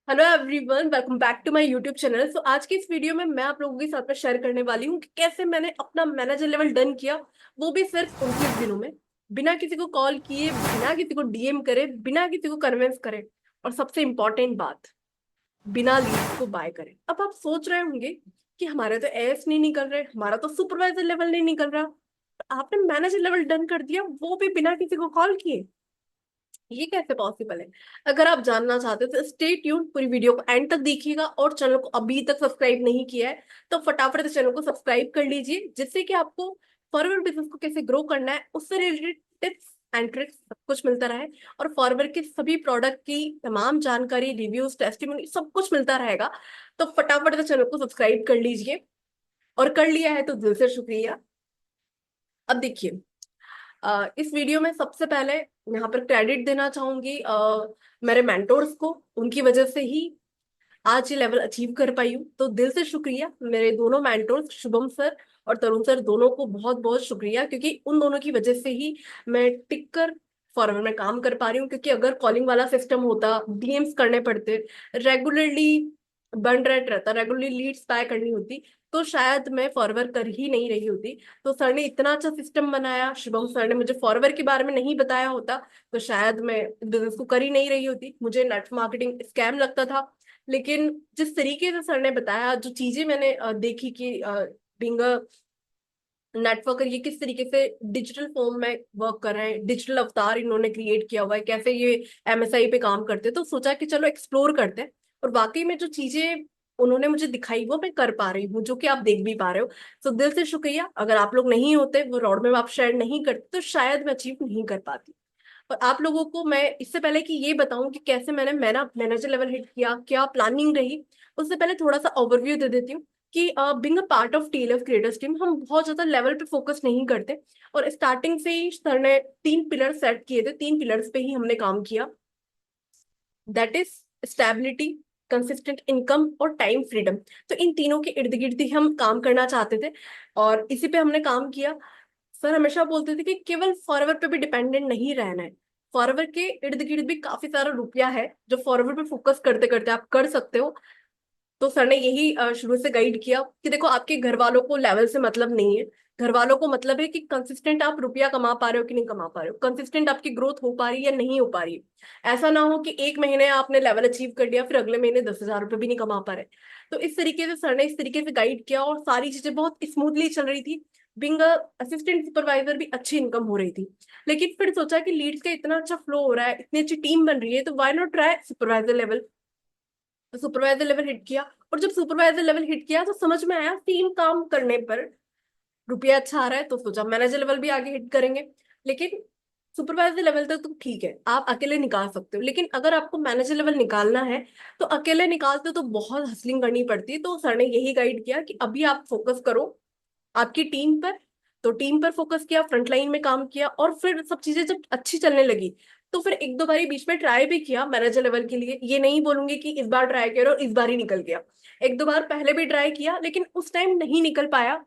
Hello everyone, welcome back to my YouTube channel. So आज की इस वीडियो में मैं आप लोगों के साथ में शेयर करने वाली हूँ कि कैसे मैंने अपना मैनेजर लेवल डन किया, वो भी सिर्फ 29 दिनों में, बिना किसी को कॉल किए, बिना किसी को डीएम करे, बिना किसी को कन्विंस करे, और सबसे इम्पोर्टेंट बात, बिना लीड्स को बाय करे। अब आप सोच रहे होंगे कि हमारे तो एएस नहीं निकल रहे, हमारा तो सुपरवाइजर लेवल नहीं निकल रहा, आपने मैनेजर लेवल डन कर दिया, वो भी बिना किसी को कॉल किए। ये कैसे पॉसिबल है? अगर आप जानना चाहते हो तो स्टे ट्यून, पूरी वीडियो को एंड तक देखिएगा। और चैनल को अभी तक सब्सक्राइब नहीं किया है तो फटाफट से चैनल को सब्सक्राइब कर लीजिए, जिससे कि आपको फॉरवर्ड बिजनेस को कैसे ग्रो करना है उससे रिलेटेड टिप्स एंड ट्रिक्स सब कुछ मिलता रहे। और फॉरवर्ड के सभी प्रोडक्ट की तमाम जानकारी, रिव्यूज, टेस्टिमोनी सब कुछ मिलता रहेगा। तो फटाफट से चैनल को सब्सक्राइब कर लीजिए, और कर लिया है तो दिल से शुक्रिया। अब देखिए, इस वीडियो में सबसे पहले यहाँ पर क्रेडिट देना चाहूंगी मेरे मेंटोर्स को। उनकी वजह से ही आज ये लेवल अचीव कर पाई हूँ, तो दिल से शुक्रिया मेरे दोनों मेंटोर्स शुभम सर और तरुण सर, दोनों को बहुत बहुत शुक्रिया, क्योंकि उन दोनों की वजह से ही मैं टिक कर फॉरवर्ड में काम कर पा रही हूँ। क्योंकि अगर कॉलिंग वाला सिस्टम होता, डीएम्स करने पड़ते, रेगुलरली बन रेट रहता, रेगुलरली लीड्स बाय करनी होती, तो शायद मैं फॉरवर्ड कर ही नहीं रही होती। तो सर ने इतना अच्छा सिस्टम बनाया, शुभम सर ने मुझे फॉरवर्ड के बारे में नहीं बताया होता तो शायद मैं बिजनेस को कर ही नहीं रही होती। मुझे नेट मार्केटिंग स्कैम लगता था। लेकिन जिस तरीके से सर ने बताया, जो चीजें मैंने देखी कि बिंग नेटवर्कर ये किस तरीके से डिजिटल फॉर्म में वर्क कर रहे हैं, डिजिटल अवतार इन्होंने क्रिएट किया हुआ है, कैसे ये एमएसआई पे काम करते हैं, तो सोचा कि चलो एक्सप्लोर करते हैं। और वाकई में जो चीजें उन्होंने मुझे दिखाई वो मैं कर पा रही हूँ, जो कि आप देख भी पा रहे हो। तो दिल से शुक्रिया। अगर आप लोग नहीं होते, वो रोड मैप आप शेयर नहीं करते, तो शायद मैं अचीव नहीं कर पाती। और आप लोगों को मैं इससे पहले कि ये बताऊं कि कैसे मैंने मैनेजर लेवल हिट किया, क्या प्लानिंग रही, उससे पहले थोड़ा सा ओवरव्यू दे देती हूँ कि being a part of TLF creators team हम बहुत ज्यादा लेवल पे फोकस नहीं करते। और स्टार्टिंग से ही सर ने 3 पिलर सेट किए थे, 3 पिलर्स पे ही हमने काम किया। That is stability, consistent income और टाइम फ्रीडम। तो इन तीनों के इर्द गिर्द ही हम काम करना चाहते थे, और इसी पे हमने काम किया। सर हमेशा बोलते थे कि केवल फॉरवर्ड पे भी डिपेंडेंट नहीं रहना है, फॉरवर्ड के इर्द गिर्द भी काफी सारा रुपया है जो फॉरवर्ड पे फोकस करते करते आप कर सकते हो। तो सर ने यही शुरू से गाइड किया कि देखो, आपके घर वालों को लेवल से मतलब नहीं है। घर वालों को मतलब है कि कंसिस्टेंट आप रुपया कमा पा रहे हो कि नहीं कमा पा रहे हो, कंसिस्टेंट आपकी ग्रोथ हो पा रही है या नहीं हो पा रही है। ऐसा ना हो कि एक महीने आपने लेवल अचीव कर लिया, फिर अगले महीने 10,000 रुपये भी नहीं कमा पा रहे। तो इस तरीके से सर ने इस तरीके से गाइड किया, और सारी चीजें बहुत स्मूथली चल रही थी। बिंग असिस्टेंट सुपरवाइजर भी अच्छी इनकम हो रही थी। लेकिन फिर सोचा कि लीड्स का इतना अच्छा फ्लो हो रहा है, इतनी अच्छी टीम बन रही है, तो why not try supervisor level. तो सुपरवाइजर लेवल हिट किया। और जब सुपरवाइजर लेवल हिट किया तो समझ में आया, सेम काम करने पर रुपया अच्छा आ रहा है, तो सोचा मैनेजर लेवल भी आगे हिट करेंगे। लेकिन सुपरवाइजर लेवल तक तो ठीक है, आप अकेले निकाल सकते हो, लेकिन अगर आपको मैनेजर लेवल निकालना है तो अकेले निकालते हो तो बहुत हसलिंग करनी पड़ती है। तो सर ने यही गाइड किया कि अभी आप फोकस करो आपकी टीम पर। तो टीम पर फोकस किया, फ्रंटलाइन में काम किया, और फिर सब चीजें जब अच्छी चलने लगी तो फिर एक दो बारी बीच में ट्राई भी किया मैनेजर लेवल के लिए। ये नहीं बोलूंगी कि इस बार ट्राई किया और इस बार ही निकल गया, एक दो बार पहले भी ट्राई किया, लेकिन उस टाइम नहीं निकल पाया।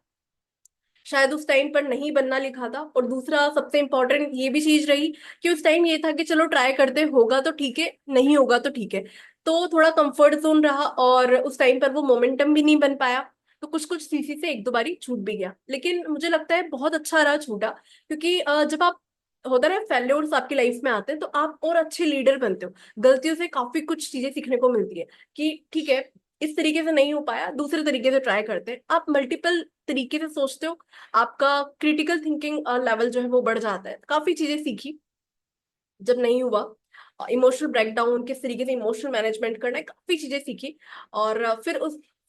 शायद उस टाइम पर नहीं बनना लिखा था। और दूसरा सबसे इंपॉर्टेंट ये भी चीज रही कि उस टाइम ये था कि चलो ट्राई करते, होगा तो ठीक है, नहीं होगा तो ठीक है। तो थोड़ा कंफर्ट जोन रहा, और उस टाइम पर वो मोमेंटम भी नहीं बन पाया। तो कुछ कुछ सीसी से एक दो बारी छूट भी गया, लेकिन मुझे लगता है बहुत अच्छा रहा छूटा। क्योंकि जब आप, होता है ना, फेल्योर्स आपकी लाइफ में आते हैं तो आप और अच्छे लीडर बनते हो। गलतियों से काफी कुछ चीजें सीखने को मिलती है कि ठीक है, इस तरीके से नहीं हो पाया, दूसरे तरीके से ट्राई करते हैं, आप मल्टीपल तरीके से सोचते हो, आपका क्रिटिकल थिंकिंग लेवल जो है वो बढ़ जाता है। काफी चीजें सीखी जब नहीं हुआ। इमोशनल ब्रेकडाउन, किस तरीके से इमोशनल मैनेजमेंट करना है, काफी चीजें सीखी। और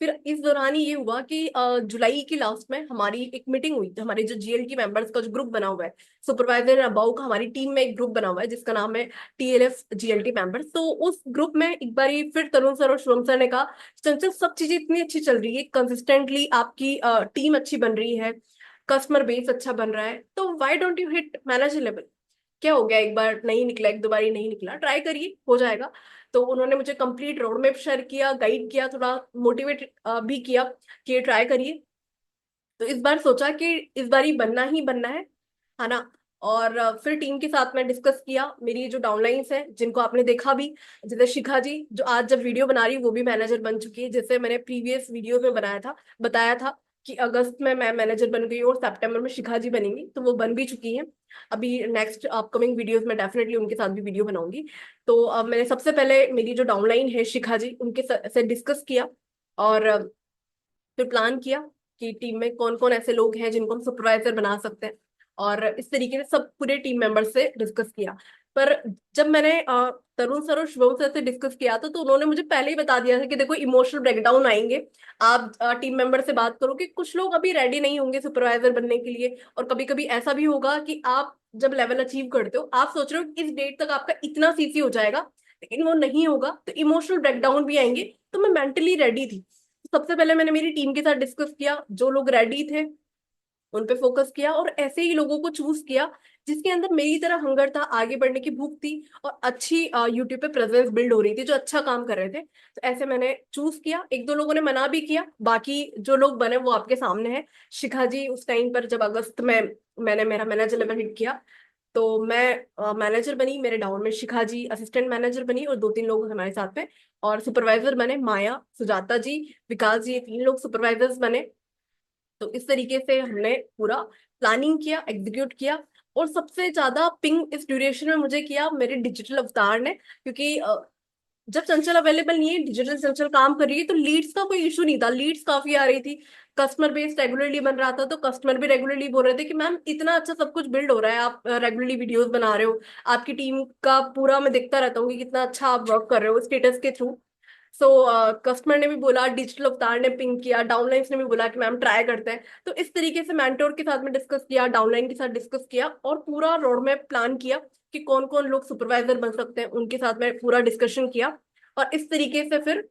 फिर इस दौरान ही ये हुआ कि जुलाई की लास्ट में हमारी एक मीटिंग हुई थी, हमारे जो जीएलटी मेंबर्स का जो ग्रुप बना हुआ है, सुपरवाइजर अबाउ का हमारी टीम में एक ग्रुप बना हुआ है जिसका नाम है टीएलएफ जीएलटी मेंबर्स। तो उस ग्रुप में एक बारी फिर तरुण सर और शुभम सर ने कहा, चंचल सब चीजें इतनी अच्छी चल रही है, कंसिस्टेंटली आपकी टीम अच्छी बन रही है, कस्टमर बेस अच्छा बन रहा है, तो why don't you hit manager level. क्या हो गया, एक बार नहीं निकला, एक दो बार ही नहीं निकला, ट्राई करिए, हो जाएगा। तो उन्होंने मुझे कंप्लीट रोड मैप शेयर किया, गाइड किया, थोड़ा मोटिवेट भी किया कि ये ट्राई करिए। तो इस बार सोचा कि इस बार ही बनना है ना। और फिर टीम के साथ में डिस्कस किया मेरी जो डाउनलाइंस है जिनको आपने देखा भी, जैसे शिखा जी जो आज जब वीडियो बना रही है वो भी मैनेजर बन चुकी है, जैसे मैंने प्रीवियस वीडियो में बताया था कि अगस्त में मैं मैनेजर बन गई और सितंबर में शिखा जी बनेंगी, तो वो बन भी चुकी हैं। अभी नेक्स्ट अपकमिंग वीडियोस में डेफिनेटली उनके साथ भी वीडियो बनाऊंगी। तो अब मैंने सबसे पहले मेरी जो डाउनलाइन है शिखा जी उनके से डिस्कस किया, और फिर प्लान किया कि टीम में कौन कौन ऐसे लोग हैं जिनको हम सुपरवाइजर बना सकते हैं, और इस तरीके से सब पूरे टीम मेंबर्स से डिस्कस किया। पर जब मैंने तरुण सर और शुभम सर से डिस्कस किया था तो उन्होंने मुझे पहले ही बता दिया था कि देखो इमोशनल ब्रेकडाउन आएंगे, आप टीम मेंबर से बात करो कि कुछ लोग अभी रेडी नहीं होंगे सुपरवाइजर बनने के लिए, और कभी कभी ऐसा भी होगा कि आप जब लेवल अचीव करते हो आप सोच रहे हो कि इस डेट तक आपका इतना सीसी हो जाएगा, लेकिन वो नहीं होगा, तो इमोशनल ब्रेकडाउन भी आएंगे। तो मैं मेंटली रेडी थी। सबसे पहले मैंने मेरी टीम के साथ डिस्कस किया, जो लोग रेडी थे उन पे फोकस किया, और ऐसे ही लोगों को चूज किया जिसके अंदर मेरी तरह हंगर था, आगे बढ़ने की भूख थी, और अच्छी यूट्यूब पे प्रेजेंस बिल्ड हो रही थी, जो अच्छा काम कर रहे थे। तो ऐसे मैंने चूज किया। एक दो लोगों ने मना भी किया, बाकी जो लोग बने वो आपके सामने हैं। शिखा जी उस टाइम पर जब अगस्त में मैंने मेरा मैनेजर लेवल हिट किया तो मैं मैनेजर बनी, मेरे डाउन में शिखा जी असिस्टेंट मैनेजर बनी, और दो तीन लोग हमारे साथ में, और सुपरवाइजर बने माया, सुजाता जी, विकास जी, ये तीन लोग सुपरवाइजर्स बने। तो इस तरीके से हमने पूरा प्लानिंग किया, एग्जीक्यूट किया। और सबसे ज्यादा पिंग इस ड्यूरेशन में मुझे किया मेरे डिजिटल अवतार ने, क्योंकि जब चंचल अवेलेबल नहीं है, डिजिटल चंचल काम कर रही है, तो लीड्स का कोई इशू नहीं था, लीड्स काफी आ रही थी, कस्टमर बेस रेगुलरली बन रहा था, तो कस्टमर भी रेगुलरली बोल रहे थे कि मैम इतना अच्छा सब कुछ बिल्ड हो रहा है, आप रेगुलरली वीडियोस बना रहे हो, आपकी टीम का पूरा मैं देखता रहता हूँ कि कितना अच्छा आप वर्क कर रहे हो स्टेटस के थ्रू। सो कस्टमर ने भी बोला, डिजिटल अवतार ने पिंग किया, डाउनलाइंस ने भी बोला कि मैम ट्राई करते हैं। तो इस तरीके से मेंटोर के साथ में डिस्कस किया, डाउनलाइन के साथ डिस्कस किया, और पूरा रोड मैप प्लान किया कि कौन कौन लोग सुपरवाइजर बन सकते हैं, उनके साथ में पूरा डिस्कशन किया। और इस तरीके से फिर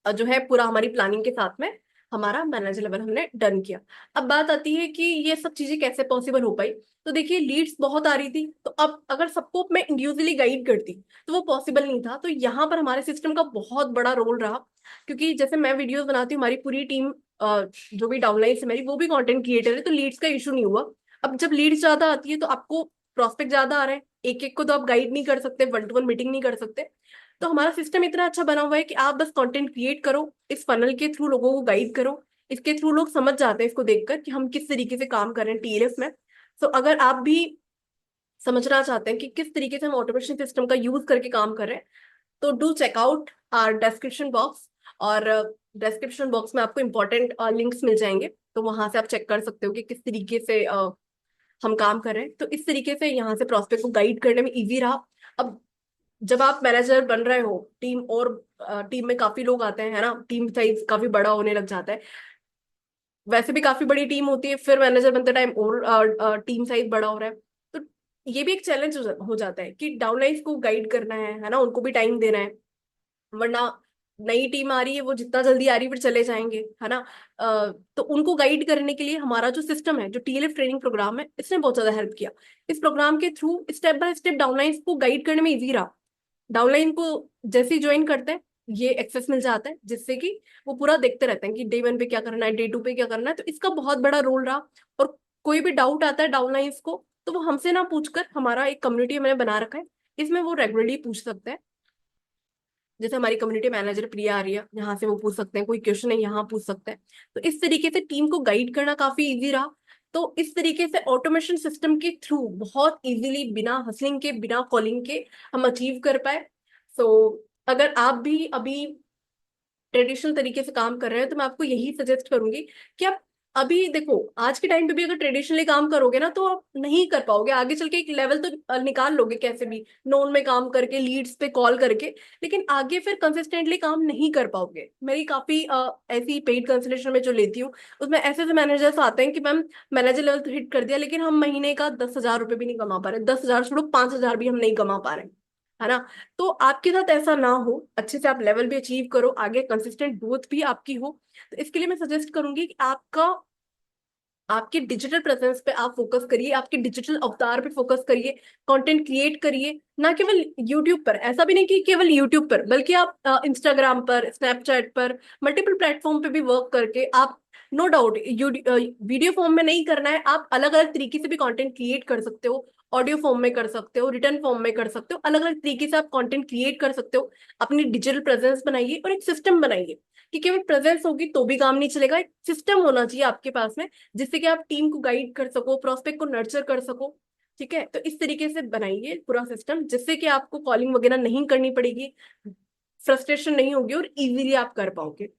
जो है पूरा हमारी प्लानिंग के साथ में हमारा मैनेजर लेवल हमने डन किया। अब बात आती है कि ये सब चीजें कैसे पॉसिबल हो पाई। तो देखिए लीड्स बहुत आ रही थी, तो अब अगर सबको मैं इंडिविजुअली गाइड करती तो वो पॉसिबल नहीं था। तो यहाँ पर हमारे सिस्टम का बहुत बड़ा रोल रहा, क्योंकि जैसे मैं वीडियोस बनाती हूँ, हमारी पूरी टीम जो भी डाउनलाइन है मेरी वो भी कंटेंट क्रिएटर है, तो लीड्स का इशू नहीं हुआ। अब जब लीड्स ज्यादा आती है तो आपको प्रॉस्पेक्ट ज्यादा आ रहे हैं, एक एक को तो आप गाइड नहीं कर सकते, वन टू वन मीटिंग नहीं कर सकते। तो हमारा सिस्टम इतना अच्छा बना हुआ है कि आप बस कंटेंट क्रिएट करो, इस फनल के थ्रू लोगों को गाइड करो, इसके थ्रू लोग समझ जाते हैं इसको देखकर कि हम किस तरीके से काम कर रहे हैं टीएलएफ में। तो अगर आप भी समझना चाहते हैं कि किस तरीके से हम ऑटोमेशन सिस्टम का यूज करके काम कर रहे हैं, तो do checkout our description box. और डिस्क्रिप्शन बॉक्स में आपको इंपॉर्टेंट लिंक्स मिल जाएंगे, तो वहां से आप चेक कर सकते हो कि किस तरीके से हम काम कर रहे हैं। तो इस तरीके से यहाँ से प्रोस्पेक्ट को गाइड करने में इजी रहा। अब जब आप मैनेजर बन रहे हो टीम, और टीम में काफी लोग आते हैं, है ना, टीम साइज काफी बड़ा होने लग जाता है, वैसे भी काफी बड़ी टीम होती है, फिर मैनेजर बनते टाइम और टीम साइज बड़ा हो रहा है। तो ये भी एक चैलेंज हो जाता है कि डाउनलाइंस को गाइड करना है ना, उनको भी टाइम देना है, वरना नई टीम आ रही है वो जितना जल्दी आ रही है फिर चले जाएंगे, है ना। तो उनको गाइड करने के लिए हमारा जो सिस्टम है, जो टीएलएफ ट्रेनिंग प्रोग्राम है, इसने बहुत ज्यादा हेल्प किया। इस प्रोग्राम के through step by step downlines को गाइड करने में इजी रहा। डाउनलाइन को जैसे ही ज्वाइन करते हैं ये एक्सेस मिल जाता है, जिससे कि वो पूरा देखते रहते हैं कि डे वन पे क्या करना है, डे टू पे क्या करना है। तो इसका बहुत बड़ा रोल रहा। और कोई भी डाउट आता है डाउनलाइंस को तो वो हमसे ना पूछकर, हमारा एक कम्युनिटी मैंने बना रखा है, इसमें वो रेगुलरली पूछ सकते हैं। जैसे हमारी कम्युनिटी मैनेजर प्रिया आ रही है, यहाँ से वो पूछ सकते हैं, कोई क्वेश्चन है यहाँ पूछ सकते हैं। तो इस तरीके से टीम को गाइड करना काफी इजी रहा। तो इस तरीके से ऑटोमेशन सिस्टम के थ्रू बहुत इजीली, बिना हसलिंग के, बिना कॉलिंग के, हम अचीव कर पाए। सो अगर आप भी अभी ट्रेडिशनल तरीके से काम कर रहे हैं तो मैं आपको यही सजेस्ट करूंगी कि आप अभी देखो, आज के टाइम पे भी अगर ट्रेडिशनली काम करोगे ना तो आप नहीं कर पाओगे, आगे चल के एक लेवल तो निकाल लोगे कैसे भी, नोन में काम करके, लीड्स पे कॉल करके, लेकिन आगे फिर कंसिस्टेंटली काम नहीं कर पाओगे। मेरी काफी ऐसी पेड कंसल्टेशन में जो लेती हूँ उसमें ऐसे ऐसे मैनेजर्स आते हैं कि मैम मैनेजर लेवल तो हिट कर दिया, लेकिन हम महीने का 10,000 रुपये भी नहीं कमा पा रहे, 10,000 छोड़ो 5,000 भी हम नहीं कमा पा रहे, है ना। तो आपके साथ ऐसा ना हो, अच्छे से आप लेवल भी अचीव करो, आगे कंसिस्टेंट ग्रोथ भी आपकी हो। तो इसके लिए मैं सजेस्ट करूंगी कि आपके डिजिटल प्रेजेंस पे आप फोकस करिए, आपके डिजिटल अवतार पे फोकस करिए, कंटेंट क्रिएट करिए, ना केवल यूट्यूब पर, ऐसा भी नहीं कि केवल यूट्यूब पर, बल्कि आप इंस्टाग्राम पर, स्नैपचैट पर, मल्टीपल प्लेटफॉर्म पे भी वर्क करके आप नो डाउट वीडियो फॉर्म में नहीं करना है, आप अलग अलग तरीके से भी कंटेंट क्रिएट कर सकते हो। ऑडियो फॉर्म में कर सकते हो, रिटर्न फॉर्म में कर सकते हो, अलग अलग तरीके से आप कंटेंट क्रिएट कर सकते हो। अपनी डिजिटल प्रेजेंस बनाइए और एक सिस्टम बनाइए, कि केवल प्रेजेंस होगी तो भी काम नहीं चलेगा, एक सिस्टम होना चाहिए आपके पास में, जिससे कि आप टीम को गाइड कर सको, प्रोस्पेक्ट को नर्चर कर सको। ठीक है, तो इस तरीके से बनाइए पूरा सिस्टम, जिससे कि आपको कॉलिंग वगैरह नहीं करनी पड़ेगी, फ्रस्ट्रेशन नहीं होगी और इजीली आप कर पाओगे।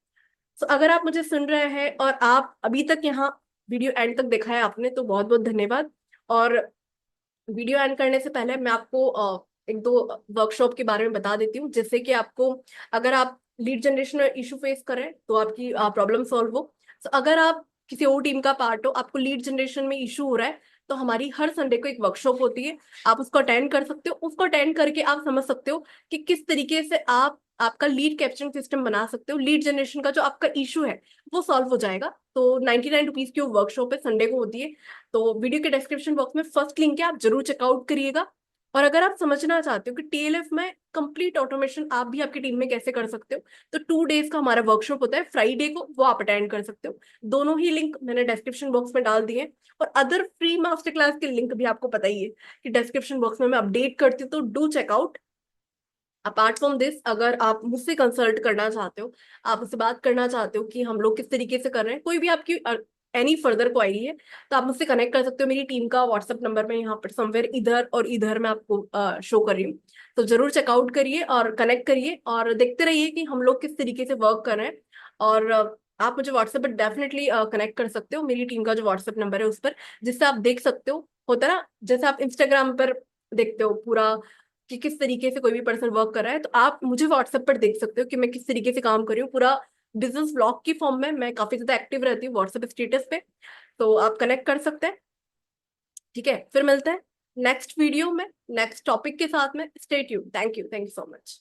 तो अगर आप मुझे सुन रहे हैं और आप अभी तक यहाँ वीडियो एंड तक देखा है आपने, तो बहुत बहुत धन्यवाद। और वीडियो एंड करने से पहले मैं आपको एक दो वर्कशॉप के बारे में बता देती हूँ, जिससे कि आपको, अगर आप लीड जनरेशन में इशू फेस करें तो आपकी प्रॉब्लम सॉल्व हो। तो अगर आप किसी और टीम का पार्ट हो, आपको लीड जनरेशन में इशू हो रहा है, तो हमारी हर संडे को एक वर्कशॉप होती है, आप उसको अटेंड कर सकते हो। उसको अटेंड करके आप समझ सकते हो कि किस तरीके से आप आपका लीड कैप्चरिंग सिस्टम बना सकते हो, लीड जनरेशन का जो आपका इशू है वो सॉल्व हो जाएगा। तो 99 रुपीज की वो वर्कशॉप है, संडे को होती है। तो वीडियो के डिस्क्रिप्शन बॉक्स में फर्स्ट लिंक है, आप जरूर चेकआउट करिएगा। और अगर आप समझना चाहते हो कि टीएलएफ में कंप्लीट ऑटोमेशन आप भी आपकी टीम में कैसे कर सकते हो, तो 2 डेज का हमारा वर्कशॉप होता है फ्राइडे को, वो आप अटेंड कर सकते हो। दोनों ही लिंक मैंने डिस्क्रिप्शन बॉक्स में डाल दिए हैं। और अदर फ्री मास्टर क्लास के लिंक भी आपको पता ही है कि डिस्क्रिप्शन बॉक्स में मैं अपडेट करती हूँ, तो do checkout. Apart from this, अगर आप मुझसे कंसल्ट करना चाहते हो, आप मुझसे बात करना चाहते हो कि हम लोग किस तरीके से कर रहे हैं, कोई भी आपकी एनी फर्दर क्वायरी है, तो आप मुझसे कनेक्ट कर सकते हो। मेरी टीम का व्हाट्सएप नंबर मैं यहाँ पर समवेयर इधर और इधर मैं आपको शो कर रही हूँ। तो जरूर चेकआउट करिए और कनेक्ट करिए और देखते रहिए कि हम लोग किस तरीके से वर्क कर रहे हैं। और आप मुझे व्हाट्सएप पर डेफिनेटली कनेक्ट कर सकते हो, मेरी टीम का जो व्हाट्सएप नंबर है उस पर, जिससे आप देख सकते हो। होता है ना, जैसे आप इंस्टाग्राम पर देखते हो पूरा कि किस तरीके से कोई भी पर्सन वर्क कर रहा है, तो आप मुझे व्हाट्सएप पर देख सकते हो कि मैं किस तरीके से काम कर रही हूँ। पूरा बिजनेस ब्लॉग की फॉर्म में मैं काफी ज्यादा एक्टिव रहती हूँ व्हाट्सएप स्टेटस पे, तो आप कनेक्ट कर सकते हैं। ठीक है, फिर मिलते हैं नेक्स्ट वीडियो में नेक्स्ट टॉपिक के साथ में। Stay tuned. Thank you so much.